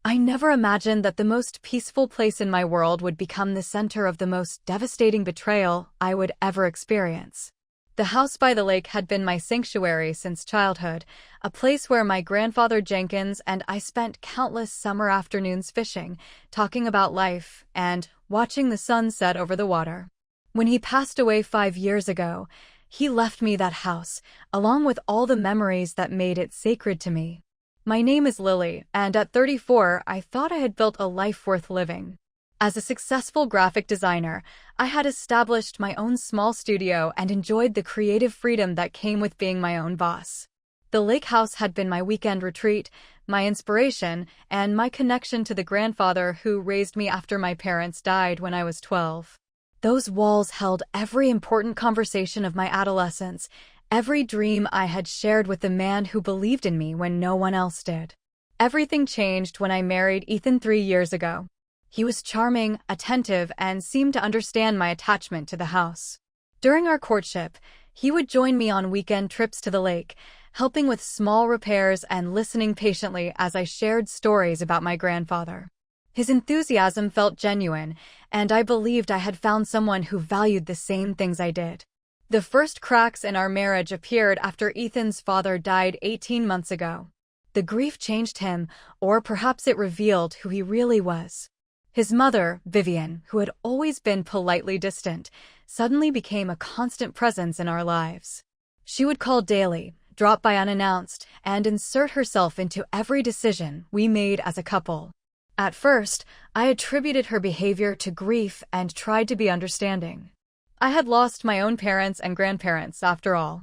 I never imagined that the most peaceful place in my world would become the center of the most devastating betrayal I would ever experience. The house by the lake had been my sanctuary since childhood, a place where my grandfather Jenkins and I spent countless summer afternoons fishing, talking about life, and watching the sun set over the water. When he passed away 5 years ago, he left me that house, along with all the memories that made it sacred to me. My name is Lily, and at 34, I thought I had built a life worth living. As a successful graphic designer, I had established my own small studio and enjoyed the creative freedom that came with being my own boss. The lake house had been my weekend retreat, my inspiration, and my connection to the grandfather who raised me after my parents died when I was 12. Those walls held every important conversation of my adolescence, every dream I had shared with the man who believed in me when no one else did. Everything changed when I married Ethan 3 years ago. He was charming, attentive, and seemed to understand my attachment to the house. During our courtship, he would join me on weekend trips to the lake, helping with small repairs and listening patiently as I shared stories about my grandfather. His enthusiasm felt genuine, and I believed I had found someone who valued the same things I did. The first cracks in our marriage appeared after Ethan's father died 18 months ago. The grief changed him, or perhaps it revealed who he really was. His mother, Vivian, who had always been politely distant, suddenly became a constant presence in our lives. She would call daily, drop by unannounced, and insert herself into every decision we made as a couple. At first, I attributed her behavior to grief and tried to be understanding. I had lost my own parents and grandparents, after all.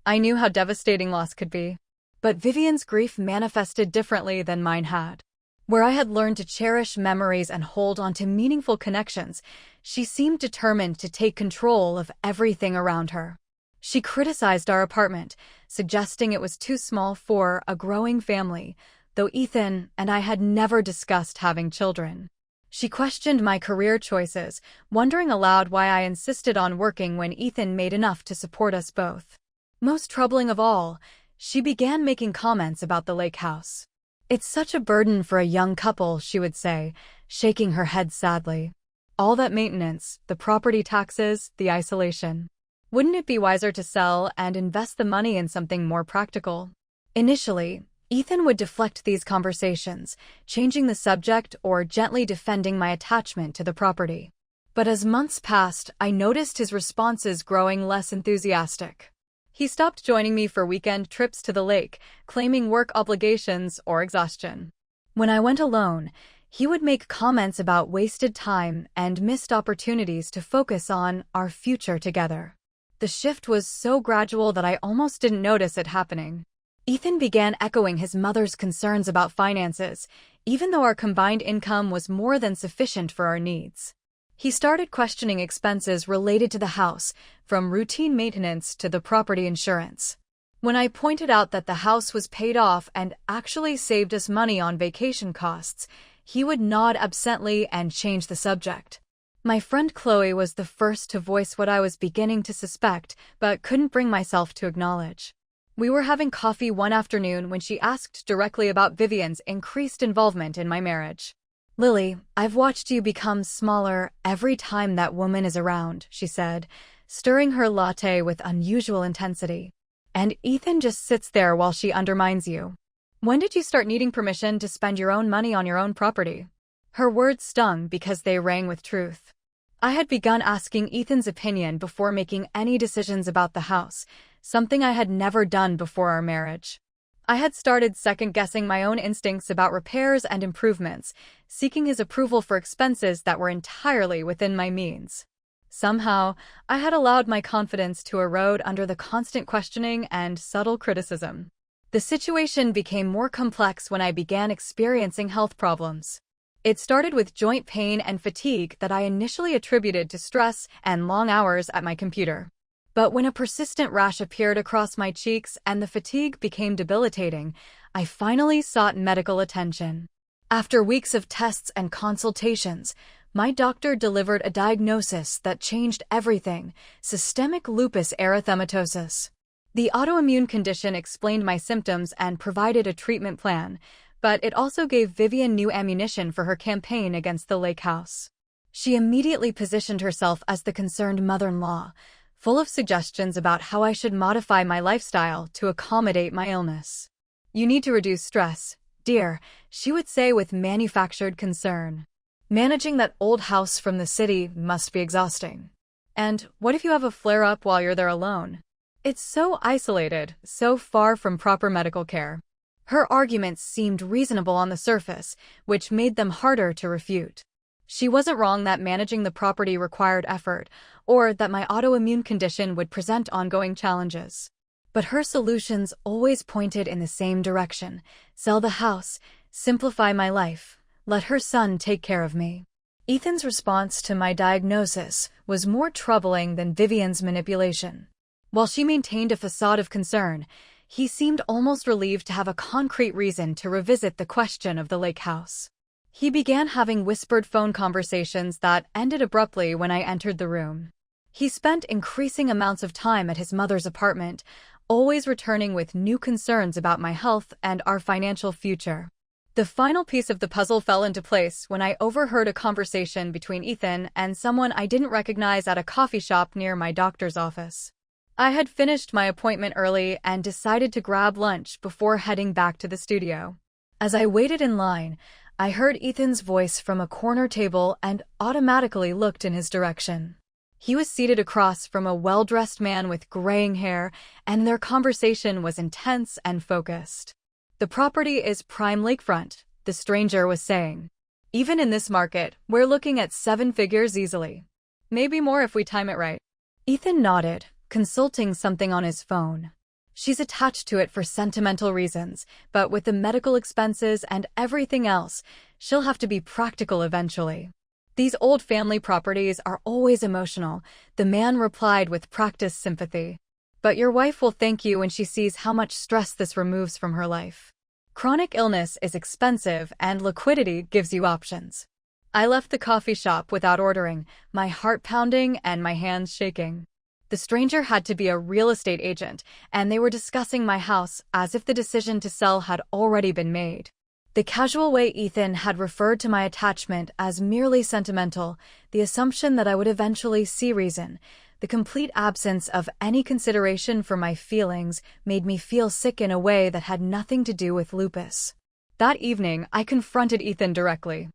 I knew how devastating loss could be. But Vivian's grief manifested differently than mine had. Where I had learned to cherish memories and hold on to meaningful connections, she seemed determined to take control of everything around her. She criticized our apartment, suggesting it was too small for a growing family, though Ethan and I had never discussed having children. She questioned my career choices, wondering aloud why I insisted on working when Ethan made enough to support us both. Most troubling of all, she began making comments about the lake house. "It's such a burden for a young couple," she would say, shaking her head sadly. "All that maintenance, the property taxes, the isolation. Wouldn't it be wiser to sell and invest the money in something more practical?" Initially, Ethan would deflect these conversations, changing the subject or gently defending my attachment to the property. But as months passed, I noticed his responses growing less enthusiastic. He stopped joining me for weekend trips to the lake, claiming work obligations or exhaustion. When I went alone, he would make comments about wasted time and missed opportunities to focus on our future together. The shift was so gradual that I almost didn't notice it happening. Ethan began echoing his mother's concerns about finances, even though our combined income was more than sufficient for our needs. He started questioning expenses related to the house, from routine maintenance to the property insurance. When I pointed out that the house was paid off and actually saved us money on vacation costs, he would nod absently and change the subject. My friend Chloe was the first to voice what I was beginning to suspect, but couldn't bring myself to acknowledge. We were having coffee one afternoon when she asked directly about Vivian's increased involvement in my marriage. "Lily, I've watched you become smaller every time that woman is around," she said, stirring her latte with unusual intensity. "And Ethan just sits there while she undermines you. When did you start needing permission to spend your own money on your own property?" Her words stung because they rang with truth. I had begun asking Ethan's opinion before making any decisions about the house, something I had never done before our marriage. I had started second-guessing my own instincts about repairs and improvements, seeking his approval for expenses that were entirely within my means. Somehow, I had allowed my confidence to erode under the constant questioning and subtle criticism. The situation became more complex when I began experiencing health problems. It started with joint pain and fatigue that I initially attributed to stress and long hours at my computer. But when a persistent rash appeared across my cheeks and the fatigue became debilitating, I finally sought medical attention. After weeks of tests and consultations, my doctor delivered a diagnosis that changed everything: systemic lupus erythematosus. The autoimmune condition explained my symptoms and provided a treatment plan, but it also gave Vivian new ammunition for her campaign against the lake house. She immediately positioned herself as the concerned mother-in-law, full of suggestions about how I should modify my lifestyle to accommodate my illness. "You need to reduce stress, dear," she would say with manufactured concern. "Managing that old house from the city must be exhausting. And what if you have a flare-up while you're there alone? It's so isolated, so far from proper medical care." Her arguments seemed reasonable on the surface, which made them harder to refute. She wasn't wrong that managing the property required effort, or that my autoimmune condition would present ongoing challenges. But her solutions always pointed in the same direction: sell the house, simplify my life, let her son take care of me. Ethan's response to my diagnosis was more troubling than Vivian's manipulation. While she maintained a facade of concern, he seemed almost relieved to have a concrete reason to revisit the question of the lake house. He began having whispered phone conversations that ended abruptly when I entered the room. He spent increasing amounts of time at his mother's apartment, always returning with new concerns about my health and our financial future. The final piece of the puzzle fell into place when I overheard a conversation between Ethan and someone I didn't recognize at a coffee shop near my doctor's office. I had finished my appointment early and decided to grab lunch before heading back to the studio. As I waited in line, I heard Ethan's voice from a corner table and automatically looked in his direction. He was seated across from a well-dressed man with graying hair, and their conversation was intense and focused. "The property is prime lakefront," the stranger was saying. "Even in this market, we're looking at 7 figures easily. Maybe more if we time it right." Ethan nodded, consulting something on his phone. "She's attached to it for sentimental reasons, but with the medical expenses and everything else, she'll have to be practical eventually. These old family properties are always emotional," the man replied with practiced sympathy. "But your wife will thank you when she sees how much stress this removes from her life. Chronic illness is expensive and liquidity gives you options." I left the coffee shop without ordering, my heart pounding and my hands shaking. The stranger had to be a real estate agent, and they were discussing my house as if the decision to sell had already been made. The casual way Ethan had referred to my attachment as merely sentimental, the assumption that I would eventually see reason, the complete absence of any consideration for my feelings made me feel sick in a way that had nothing to do with lupus. That evening, I confronted Ethan directly.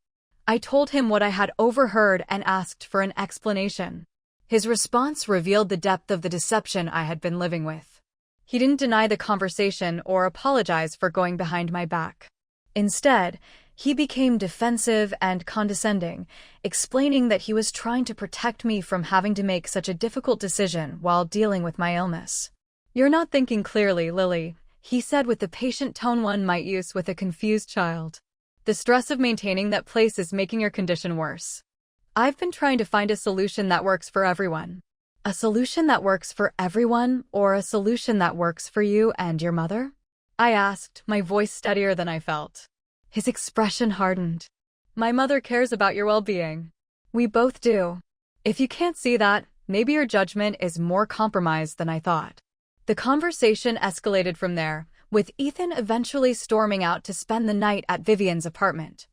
I told him what I had overheard and asked for an explanation. His response revealed the depth of the deception I had been living with. He didn't deny the conversation or apologize for going behind my back. Instead, he became defensive and condescending, explaining that he was trying to protect me from having to make such a difficult decision while dealing with my illness. "You're not thinking clearly, Lily," he said with the patient tone one might use with a confused child. "The stress of maintaining that place is making your condition worse. I've been trying to find a solution that works for everyone." "A solution that works for everyone, or a solution that works for you and your mother?" I asked, my voice steadier than I felt. His expression hardened. "My mother cares about your well-being. We both do. If you can't see that, maybe your judgment is more compromised than I thought." The conversation escalated from there, with Ethan eventually storming out to spend the night at Vivian's apartment.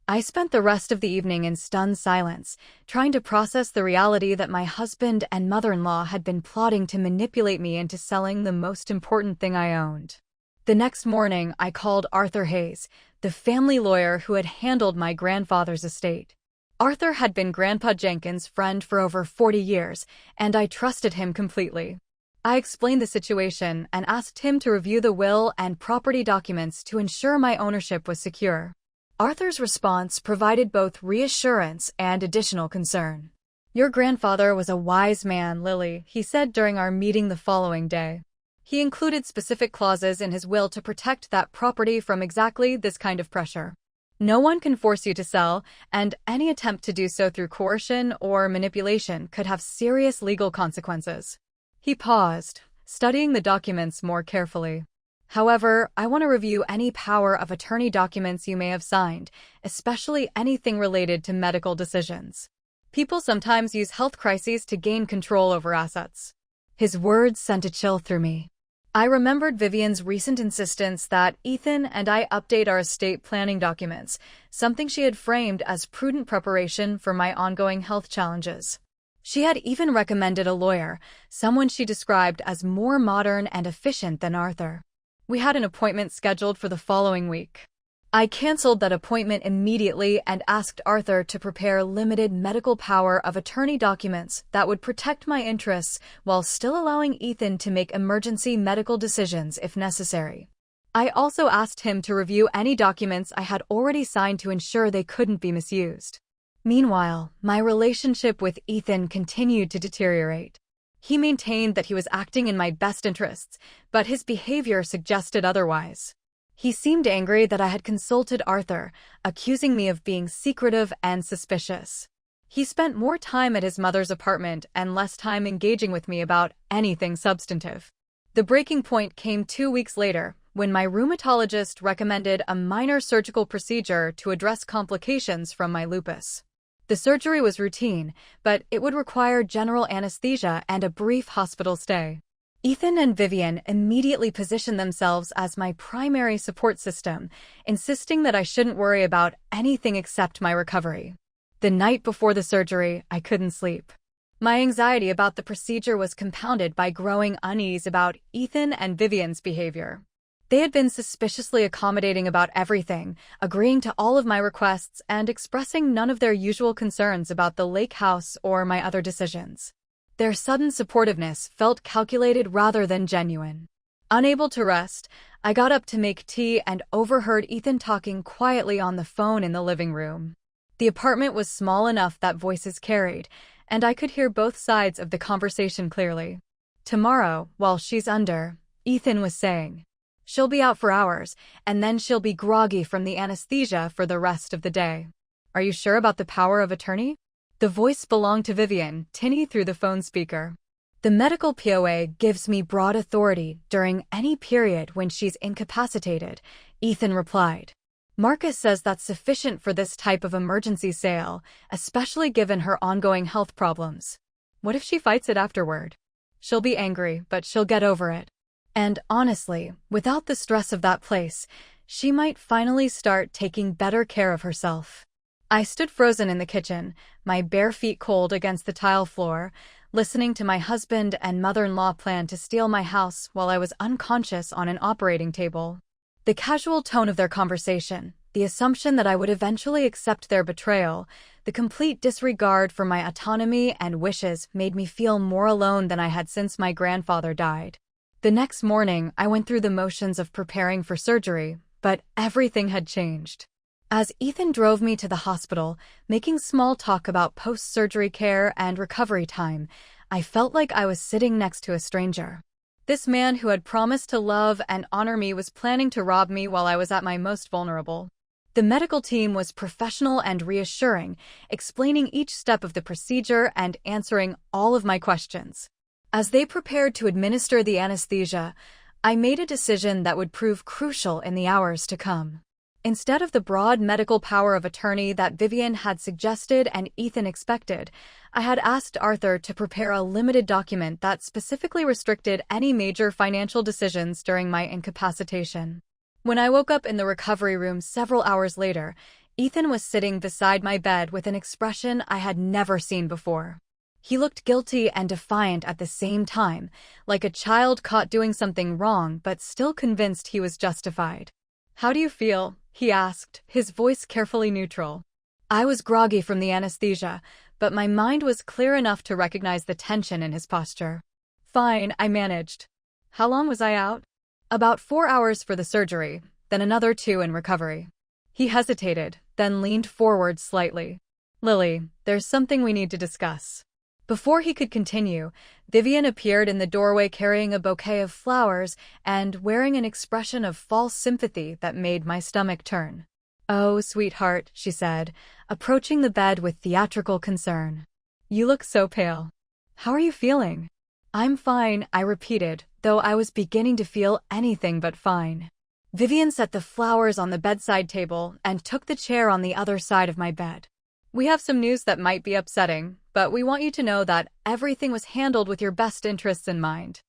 I spent the rest of the evening in stunned silence, trying to process the reality that my husband and mother-in-law had been plotting to manipulate me into selling the most important thing I owned. The next morning, I called Arthur Hayes, the family lawyer who had handled my grandfather's estate. Arthur had been Grandpa Jenkins' friend for over 40 years, and I trusted him completely. I explained the situation and asked him to review the will and property documents to ensure my ownership was secure. Arthur's response provided both reassurance and additional concern. "Your grandfather was a wise man, Lily," he said during our meeting the following day. "He included specific clauses in his will to protect that property from exactly this kind of pressure. No one can force you to sell, and any attempt to do so through coercion or manipulation could have serious legal consequences." He paused, studying the documents more carefully. "However, I want to review any power of attorney documents you may have signed, especially anything related to medical decisions. People sometimes use health crises to gain control over assets." His words sent a chill through me. I remembered Vivian's recent insistence that Ethan and I update our estate planning documents, something she had framed as prudent preparation for my ongoing health challenges. She had even recommended a lawyer, someone she described as more modern and efficient than Arthur. We had an appointment scheduled for the following week. I canceled that appointment immediately and asked Arthur to prepare limited medical power of attorney documents that would protect my interests while still allowing Ethan to make emergency medical decisions if necessary. I also asked him to review any documents I had already signed to ensure they couldn't be misused. Meanwhile, my relationship with Ethan continued to deteriorate. He maintained that he was acting in my best interests, but his behavior suggested otherwise. He seemed angry that I had consulted Arthur, accusing me of being secretive and suspicious. He spent more time at his mother's apartment and less time engaging with me about anything substantive. The breaking point came 2 weeks later, when my rheumatologist recommended a minor surgical procedure to address complications from my lupus. The surgery was routine, but it would require general anesthesia and a brief hospital stay. Ethan and Vivian immediately positioned themselves as my primary support system, insisting that I shouldn't worry about anything except my recovery. The night before the surgery, I couldn't sleep. My anxiety about the procedure was compounded by growing unease about Ethan and Vivian's behavior. They had been suspiciously accommodating about everything, agreeing to all of my requests and expressing none of their usual concerns about the lake house or my other decisions. Their sudden supportiveness felt calculated rather than genuine. Unable to rest, I got up to make tea and overheard Ethan talking quietly on the phone in the living room. The apartment was small enough that voices carried, and I could hear both sides of the conversation clearly. "Tomorrow, while she's under," Ethan was saying. "She'll be out for hours, and then she'll be groggy from the anesthesia for the rest of the day. Are you sure about the power of attorney?" The voice belonged to Vivian, tinny through the phone speaker. "The medical POA gives me broad authority during any period when she's incapacitated," Ethan replied. "Marcus says that's sufficient for this type of emergency sale, especially given her ongoing health problems. What if she fights it afterward? She'll be angry, but she'll get over it. And honestly, without the stress of that place, she might finally start taking better care of herself." I stood frozen in the kitchen, my bare feet cold against the tile floor, listening to my husband and mother-in-law plan to steal my house while I was unconscious on an operating table. The casual tone of their conversation, the assumption that I would eventually accept their betrayal, the complete disregard for my autonomy and wishes made me feel more alone than I had since my grandfather died. The next morning, I went through the motions of preparing for surgery, but everything had changed. As Ethan drove me to the hospital, making small talk about post-surgery care and recovery time, I felt like I was sitting next to a stranger. This man who had promised to love and honor me was planning to rob me while I was at my most vulnerable. The medical team was professional and reassuring, explaining each step of the procedure and answering all of my questions. As they prepared to administer the anesthesia, I made a decision that would prove crucial in the hours to come. Instead of the broad medical power of attorney that Vivian had suggested and Ethan expected, I had asked Arthur to prepare a limited document that specifically restricted any major financial decisions during my incapacitation. When I woke up in the recovery room several hours later, Ethan was sitting beside my bed with an expression I had never seen before. He looked guilty and defiant at the same time, like a child caught doing something wrong but still convinced he was justified. "How do you feel?" he asked, his voice carefully neutral. I was groggy from the anesthesia, but my mind was clear enough to recognize the tension in his posture. "Fine," I managed. "How long was I out?" "About 4 hours for the surgery, then another 2 in recovery." He hesitated, then leaned forward slightly. "Lily, there's something we need to discuss." Before he could continue, Vivian appeared in the doorway carrying a bouquet of flowers and wearing an expression of false sympathy that made my stomach turn. "Oh, sweetheart," she said, approaching the bed with theatrical concern. "You look so pale. How are you feeling?" "I'm fine," I repeated, though I was beginning to feel anything but fine. Vivian set the flowers on the bedside table and took the chair on the other side of my bed. "We have some news that might be upsetting, but we want you to know that everything was handled with your best interests in mind."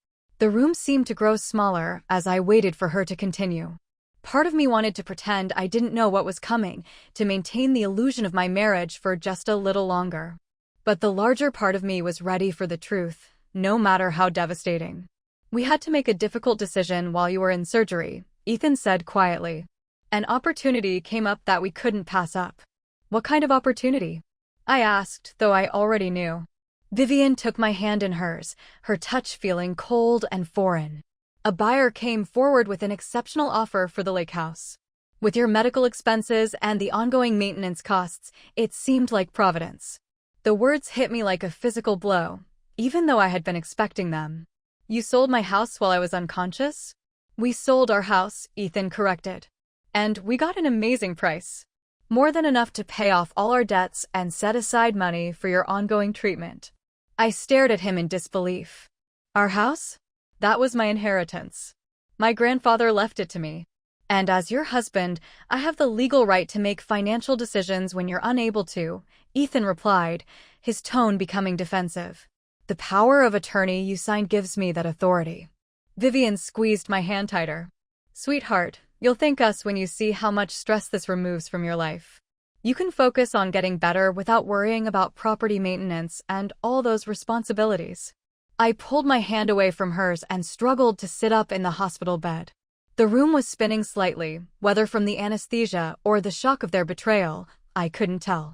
The room seemed to grow smaller as I waited for her to continue. Part of me wanted to pretend I didn't know what was coming, to maintain the illusion of my marriage for just a little longer. But the larger part of me was ready for the truth, no matter how devastating. "We had to make a difficult decision while you were in surgery," Ethan said quietly. "An opportunity came up that we couldn't pass up." "What kind of opportunity?" I asked, though I already knew. Vivian took my hand in hers, her touch feeling cold and foreign. "A buyer came forward with an exceptional offer for the lake house. With your medical expenses and the ongoing maintenance costs, it seemed like providence." The words hit me like a physical blow, even though I had been expecting them. "You sold my house while I was unconscious?" "We sold our house," Ethan corrected. "And we got an amazing price. More than enough to pay off all our debts and set aside money for your ongoing treatment." I stared at him in disbelief. "Our house? That was my inheritance. My grandfather left it to me. And as your husband, I have the legal right to make financial decisions when you're unable to," Ethan replied, his tone becoming defensive. "The power of attorney you signed gives me that authority." Vivian squeezed my hand tighter. "Sweetheart, you'll thank us when you see how much stress this removes from your life. You can focus on getting better without worrying about property maintenance and all those responsibilities." I pulled my hand away from hers and struggled to sit up in the hospital bed. The room was spinning slightly, whether from the anesthesia or the shock of their betrayal, I couldn't tell.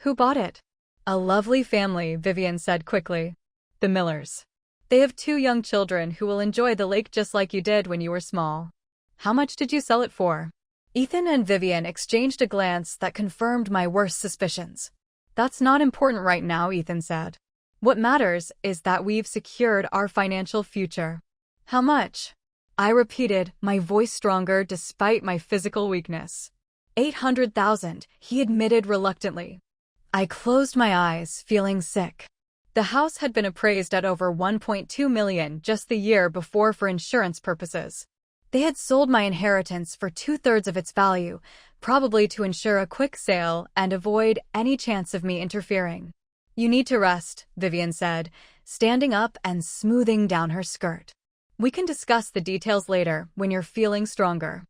"Who bought it?" "A lovely family," Vivian said quickly. "The Millers. They have 2 young children who will enjoy the lake just like you did when you were small." "How much did you sell it for?" Ethan and Vivian exchanged a glance that confirmed my worst suspicions. "That's not important right now," Ethan said. "What matters is that we've secured our financial future." "How much?" I repeated, my voice stronger despite my physical weakness. $800,000, he admitted reluctantly. I closed my eyes, feeling sick. The house had been appraised at over $1.2 million just the year before for insurance purposes. They had sold my inheritance for 2/3 of its value, probably to ensure a quick sale and avoid any chance of me interfering. "You need to rest," Vivian said, standing up and smoothing down her skirt. "We can discuss the details later when you're feeling stronger."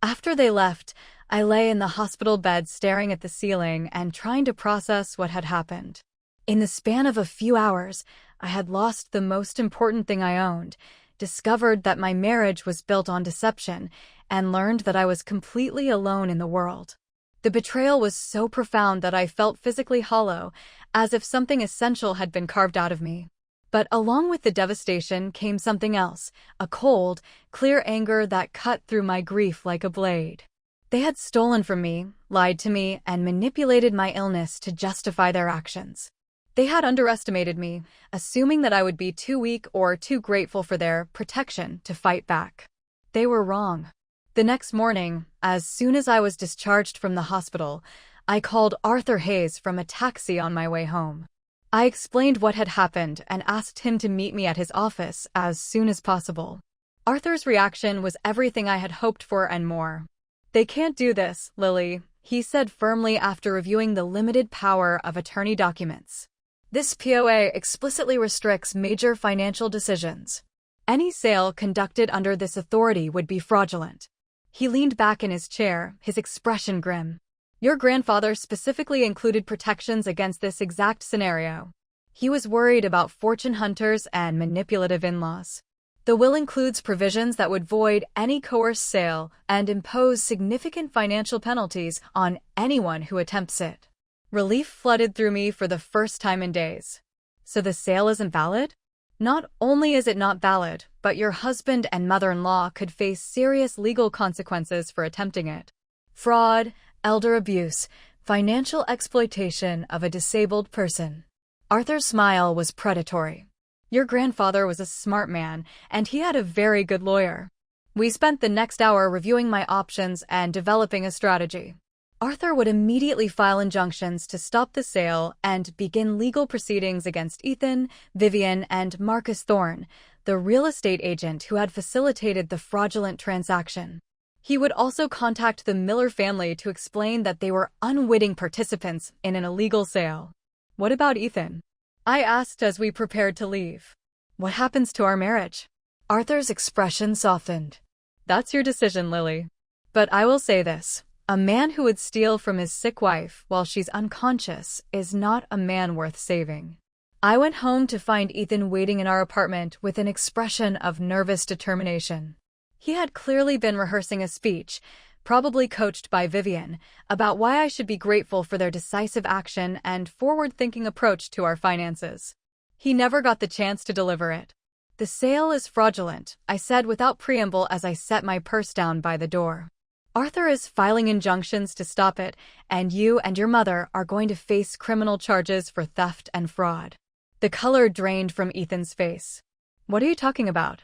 After they left, I lay in the hospital bed staring at the ceiling and trying to process what had happened. In the span of a few hours, I had lost the most important thing I owned, discovered that my marriage was built on deception, and learned that I was completely alone in the world. The betrayal was so profound that I felt physically hollow, as if something essential had been carved out of me. But along with the devastation came something else, a cold, clear anger that cut through my grief like a blade. They had stolen from me, lied to me, and manipulated my illness to justify their actions. They had underestimated me, assuming that I would be too weak or too grateful for their protection to fight back. They were wrong. The next morning, as soon as I was discharged from the hospital, I called Arthur Hayes from a taxi on my way home. I explained what had happened and asked him to meet me at his office as soon as possible. Arthur's reaction was everything I had hoped for and more. "They can't do this, Lily," he said firmly after reviewing the limited power of attorney documents. "This POA explicitly restricts major financial decisions. Any sale conducted under this authority would be fraudulent." He leaned back in his chair, his expression grim. "Your grandfather specifically included protections against this exact scenario. He was worried about fortune hunters and manipulative in-laws. The will includes provisions that would void any coerced sale and impose significant financial penalties on anyone who attempts it." Relief flooded through me for the first time in days. "So the sale isn't valid?" "Not only is it not valid, but your husband and mother-in-law could face serious legal consequences for attempting it. Fraud, elder abuse, financial exploitation of a disabled person." Arthur's smile was predatory. "Your grandfather was a smart man, and he had a very good lawyer." We spent the next hour reviewing my options and developing a strategy. Arthur would immediately file injunctions to stop the sale and begin legal proceedings against Ethan, Vivian, and Marcus Thorne, the real estate agent who had facilitated the fraudulent transaction. He would also contact the Miller family to explain that they were unwitting participants in an illegal sale. "What about Ethan?" I asked as we prepared to leave. "What happens to our marriage?" Arthur's expression softened. That's your decision, Lily. But I will say this. A man who would steal from his sick wife while she's unconscious is not a man worth saving. I went home to find Ethan waiting in our apartment with an expression of nervous determination. He had clearly been rehearsing a speech, probably coached by Vivian, about why I should be grateful for their decisive action and forward-thinking approach to our finances. He never got the chance to deliver it. The sale is fraudulent, I said without preamble as I set my purse down by the door. Arthur is filing injunctions to stop it, and you and your mother are going to face criminal charges for theft and fraud. The color drained from Ethan's face. What are you talking about?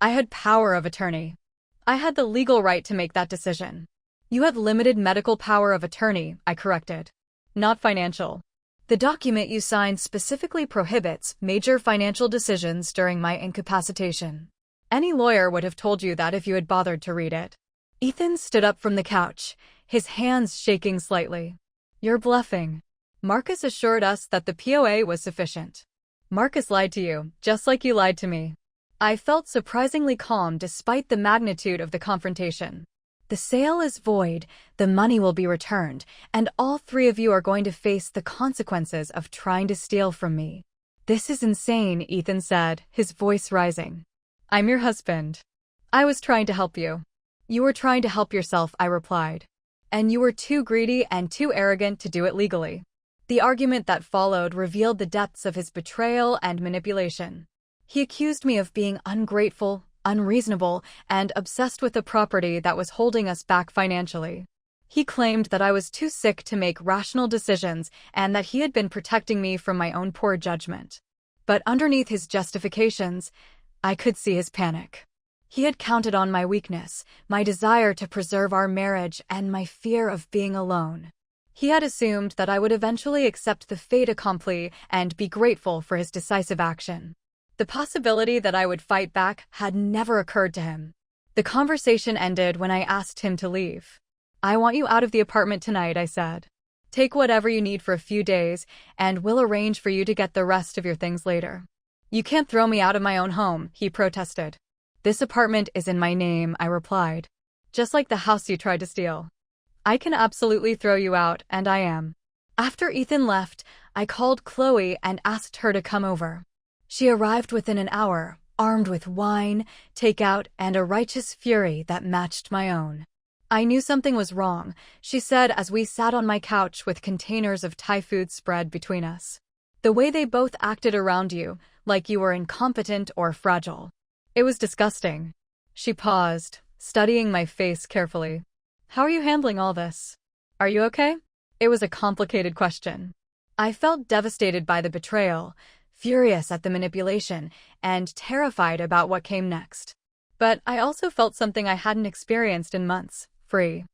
I had power of attorney. I had the legal right to make that decision. You have limited medical power of attorney, I corrected. Not financial. The document you signed specifically prohibits major financial decisions during my incapacitation. Any lawyer would have told you that if you had bothered to read it. Ethan stood up from the couch, his hands shaking slightly. You're bluffing. Marcus assured us that the POA was sufficient. Marcus lied to you, just like you lied to me. I felt surprisingly calm despite the magnitude of the confrontation. The sale is void, the money will be returned, and all three of you are going to face the consequences of trying to steal from me. This is insane, Ethan said, his voice rising. I'm your husband. I was trying to help you. You were trying to help yourself, I replied. And you were too greedy and too arrogant to do it legally. The argument that followed revealed the depths of his betrayal and manipulation. He accused me of being ungrateful, unreasonable, and obsessed with the property that was holding us back financially. He claimed that I was too sick to make rational decisions and that he had been protecting me from my own poor judgment. But underneath his justifications, I could see his panic. He had counted on my weakness, my desire to preserve our marriage, and my fear of being alone. He had assumed that I would eventually accept the fait accompli and be grateful for his decisive action. The possibility that I would fight back had never occurred to him. The conversation ended when I asked him to leave. I want you out of the apartment tonight, I said. Take whatever you need for a few days, and we'll arrange for you to get the rest of your things later. You can't throw me out of my own home, he protested. This apartment is in my name, I replied. Just like the house you tried to steal. I can absolutely throw you out, and I am. After Ethan left, I called Chloe and asked her to come over. She arrived within an hour, armed with wine, takeout, and a righteous fury that matched my own. I knew something was wrong, she said as we sat on my couch with containers of Thai food spread between us. The way they both acted around you, like you were incompetent or fragile. It was disgusting. She paused, studying my face carefully. How are you handling all this? Are you okay? It was a complicated question. I felt devastated by the betrayal, furious at the manipulation, and terrified about what came next. But I also felt something I hadn't experienced in months, free.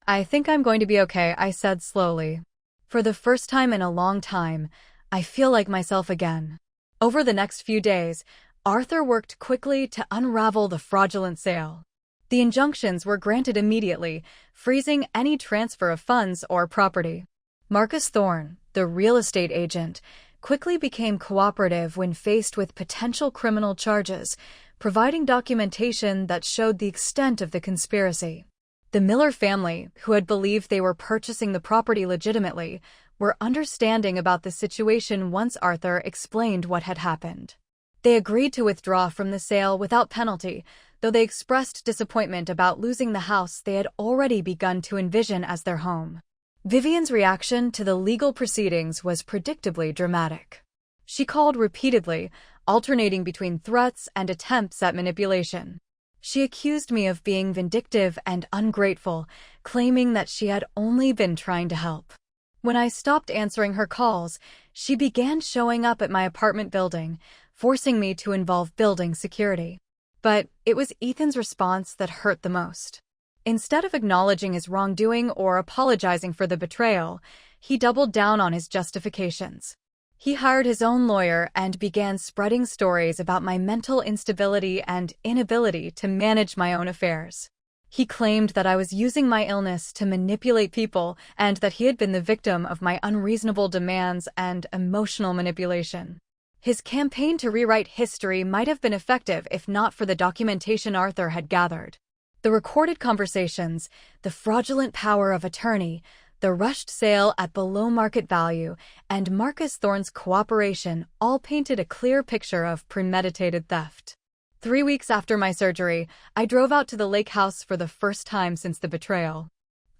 I think I'm going to be okay, I said slowly. For the first time in a long time, I feel like myself again. Over the next few days, Arthur worked quickly to unravel the fraudulent sale. The injunctions were granted immediately, freezing any transfer of funds or property. Marcus Thorne, the real estate agent, quickly became cooperative when faced with potential criminal charges, providing documentation that showed the extent of the conspiracy. The Miller family, who had believed they were purchasing the property legitimately, were understanding about the situation once Arthur explained what had happened. They agreed to withdraw from the sale without penalty, though they expressed disappointment about losing the house they had already begun to envision as their home. Vivian's reaction to the legal proceedings was predictably dramatic. She called repeatedly, alternating between threats and attempts at manipulation. She accused me of being vindictive and ungrateful, claiming that she had only been trying to help. When I stopped answering her calls, she began showing up at my apartment building, forcing me to involve building security. But it was Ethan's response that hurt the most. Instead of acknowledging his wrongdoing or apologizing for the betrayal, he doubled down on his justifications. He hired his own lawyer and began spreading stories about my mental instability and inability to manage my own affairs. He claimed that I was using my illness to manipulate people and that he had been the victim of my unreasonable demands and emotional manipulation. His campaign to rewrite history might have been effective if not for the documentation Arthur had gathered. The recorded conversations, the fraudulent power of attorney, the rushed sale at below market value, and Marcus Thorne's cooperation all painted a clear picture of premeditated theft. 3 weeks after my surgery, I drove out to the lake house for the first time since the betrayal.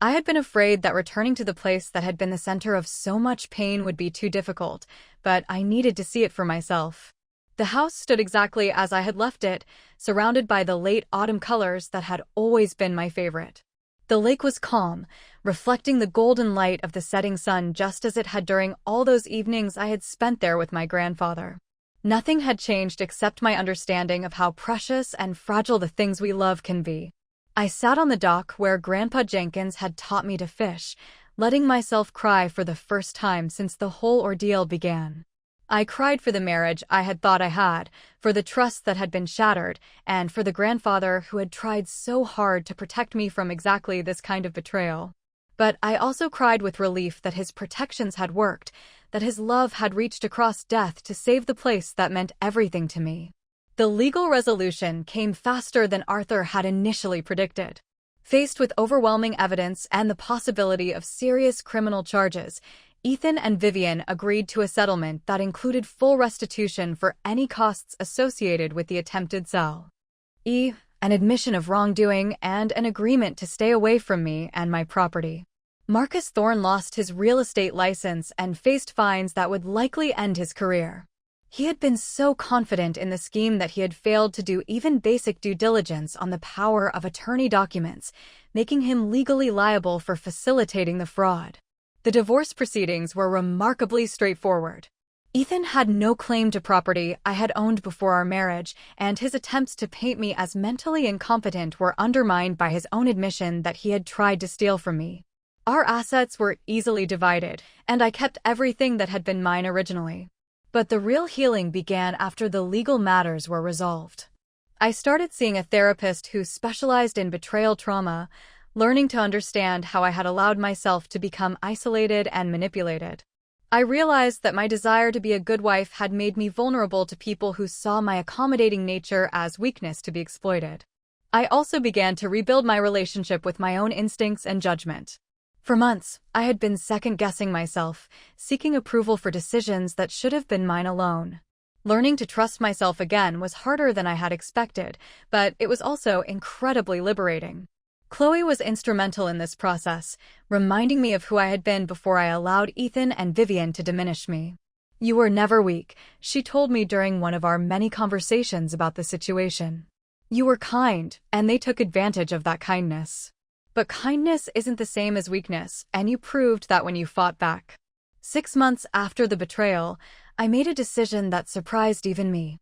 I had been afraid that returning to the place that had been the center of so much pain would be too difficult, but I needed to see it for myself. The house stood exactly as I had left it, surrounded by the late autumn colors that had always been my favorite. The lake was calm, reflecting the golden light of the setting sun just as it had during all those evenings I had spent there with my grandfather. Nothing had changed except my understanding of how precious and fragile the things we love can be. I sat on the dock where Grandpa Jenkins had taught me to fish, letting myself cry for the first time since the whole ordeal began. I cried for the marriage I had thought I had, for the trust that had been shattered, and for the grandfather who had tried so hard to protect me from exactly this kind of betrayal. But I also cried with relief that his protections had worked, that his love had reached across death to save the place that meant everything to me. The legal resolution came faster than Arthur had initially predicted. Faced with overwhelming evidence and the possibility of serious criminal charges, Ethan and Vivian agreed to a settlement that included full restitution for any costs associated with the attempted sale. An admission of wrongdoing and an agreement to stay away from me and my property. Marcus Thorne lost his real estate license and faced fines that would likely end his career. He had been so confident in the scheme that he had failed to do even basic due diligence on the power of attorney documents, making him legally liable for facilitating the fraud. The divorce proceedings were remarkably straightforward. Ethan had no claim to property I had owned before our marriage, and his attempts to paint me as mentally incompetent were undermined by his own admission that he had tried to steal from me. Our assets were easily divided, and I kept everything that had been mine originally. But the real healing began after the legal matters were resolved. I started seeing a therapist who specialized in betrayal trauma, learning to understand how I had allowed myself to become isolated and manipulated. I realized that my desire to be a good wife had made me vulnerable to people who saw my accommodating nature as weakness to be exploited. I also began to rebuild my relationship with my own instincts and judgment. For months, I had been second-guessing myself, seeking approval for decisions that should have been mine alone. Learning to trust myself again was harder than I had expected, but it was also incredibly liberating. Chloe was instrumental in this process, reminding me of who I had been before I allowed Ethan and Vivian to diminish me. "You were never weak," she told me during one of our many conversations about the situation. "You were kind, and they took advantage of that kindness. But kindness isn't the same as weakness, and you proved that when you fought back." 6 months after the betrayal, I made a decision that surprised even me.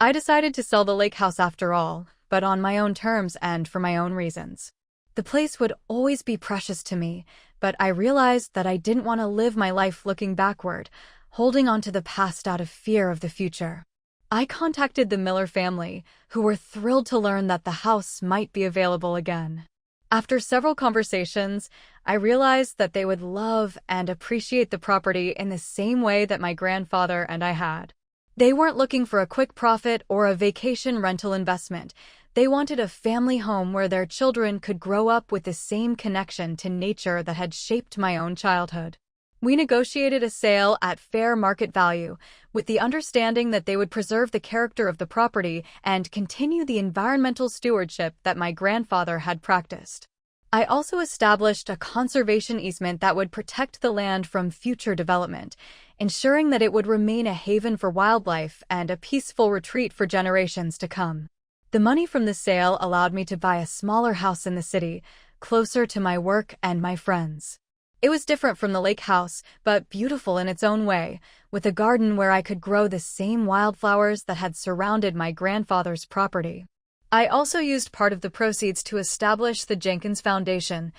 I decided to sell the lake house after all, but on my own terms and for my own reasons. The place would always be precious to me, but I realized that I didn't want to live my life looking backward, holding on to the past out of fear of the future. I contacted the Miller family, who were thrilled to learn that the house might be available again. After several conversations, I realized that they would love and appreciate the property in the same way that my grandfather and I had. They weren't looking for a quick profit or a vacation rental investment. They wanted a family home where their children could grow up with the same connection to nature that had shaped my own childhood. We negotiated a sale at fair market value, with the understanding that they would preserve the character of the property and continue the environmental stewardship that my grandfather had practiced. I also established a conservation easement that would protect the land from future development, ensuring that it would remain a haven for wildlife and a peaceful retreat for generations to come. The money from the sale allowed me to buy a smaller house in the city, closer to my work and my friends. It was different from the lake house, but beautiful in its own way, with a garden where I could grow the same wildflowers that had surrounded my grandfather's property. I also used part of the proceeds to establish the Jenkins Foundation,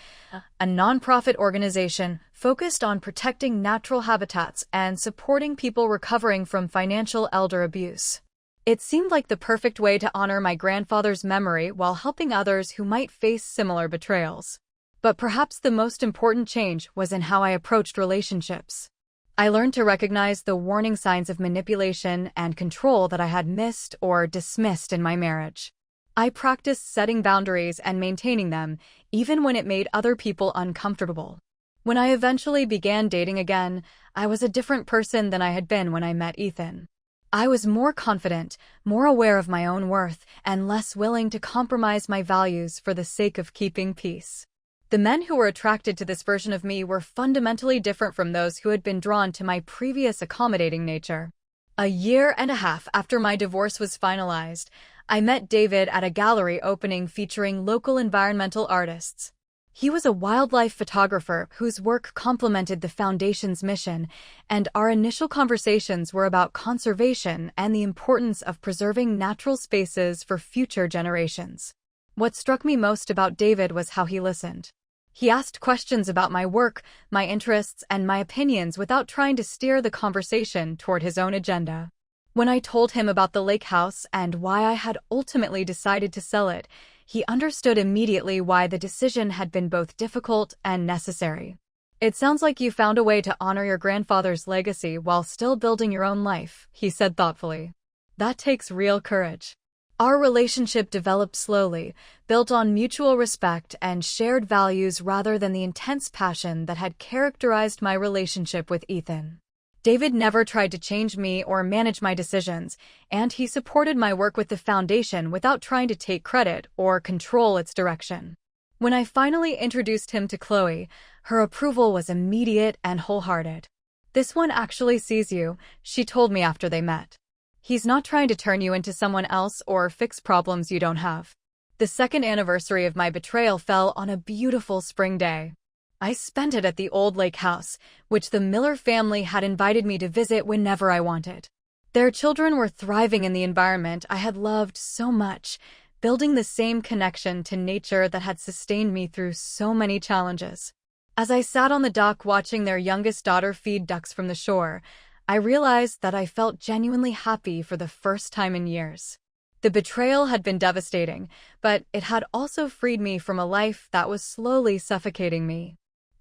a nonprofit organization focused on protecting natural habitats and supporting people recovering from financial elder abuse. It seemed like the perfect way to honor my grandfather's memory while helping others who might face similar betrayals. But perhaps the most important change was in how I approached relationships. I learned to recognize the warning signs of manipulation and control that I had missed or dismissed in my marriage. I practiced setting boundaries and maintaining them, even when it made other people uncomfortable. When I eventually began dating again, I was a different person than I had been when I met Ethan. I was more confident, more aware of my own worth, and less willing to compromise my values for the sake of keeping peace. The men who were attracted to this version of me were fundamentally different from those who had been drawn to my previous accommodating nature. A year and a half after my divorce was finalized, I met David at a gallery opening featuring local environmental artists. He was a wildlife photographer whose work complemented the Foundation's mission, and our initial conversations were about conservation and the importance of preserving natural spaces for future generations. What struck me most about David was how he listened. He asked questions about my work, my interests, and my opinions without trying to steer the conversation toward his own agenda. When I told him about the lake house and why I had ultimately decided to sell it, he understood immediately why the decision had been both difficult and necessary. "It sounds like you found a way to honor your grandfather's legacy while still building your own life," he said thoughtfully. "That takes real courage." Our relationship developed slowly, built on mutual respect and shared values rather than the intense passion that had characterized my relationship with Ethan. David never tried to change me or manage my decisions, and he supported my work with the Foundation without trying to take credit or control its direction. When I finally introduced him to Chloe, her approval was immediate and wholehearted. "This one actually sees you," she told me after they met. "He's not trying to turn you into someone else or fix problems you don't have." The second anniversary of my betrayal fell on a beautiful spring day. I spent it at the old lake house, which the Miller family had invited me to visit whenever I wanted. Their children were thriving in the environment I had loved so much, building the same connection to nature that had sustained me through so many challenges. As I sat on the dock watching their youngest daughter feed ducks from the shore, I realized that I felt genuinely happy for the first time in years. The betrayal had been devastating, but it had also freed me from a life that was slowly suffocating me.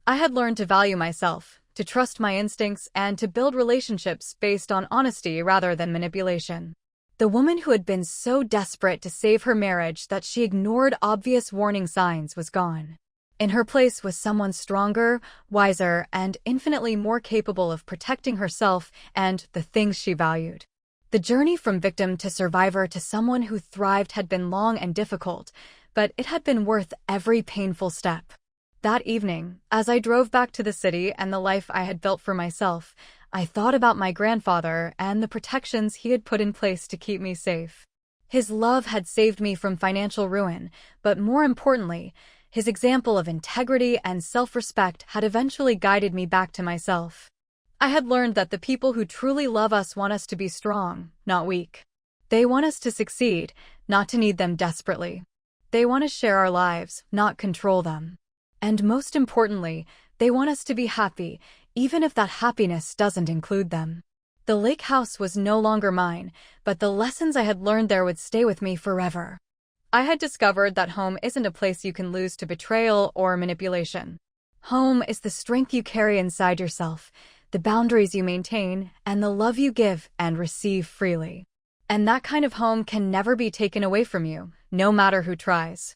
I had learned to value myself, to trust my instincts, and to build relationships based on honesty rather than manipulation. The woman who had been so desperate to save her marriage that she ignored obvious warning signs was gone. In her place was someone stronger, wiser, and infinitely more capable of protecting herself and the things she valued. The journey from victim to survivor to someone who thrived had been long and difficult, but it had been worth every painful step. That evening, as I drove back to the city and the life I had built for myself, I thought about my grandfather and the protections he had put in place to keep me safe. His love had saved me from financial ruin, but more importantly, his example of integrity and self-respect had eventually guided me back to myself. I had learned that the people who truly love us want us to be strong, not weak. They want us to succeed, not to need them desperately. They want to share our lives, not control them. And most importantly, they want us to be happy, even if that happiness doesn't include them. The lake house was no longer mine, but the lessons I had learned there would stay with me forever. I had discovered that home isn't a place you can lose to betrayal or manipulation. Home is the strength you carry inside yourself, the boundaries you maintain, and the love you give and receive freely. And that kind of home can never be taken away from you, no matter who tries.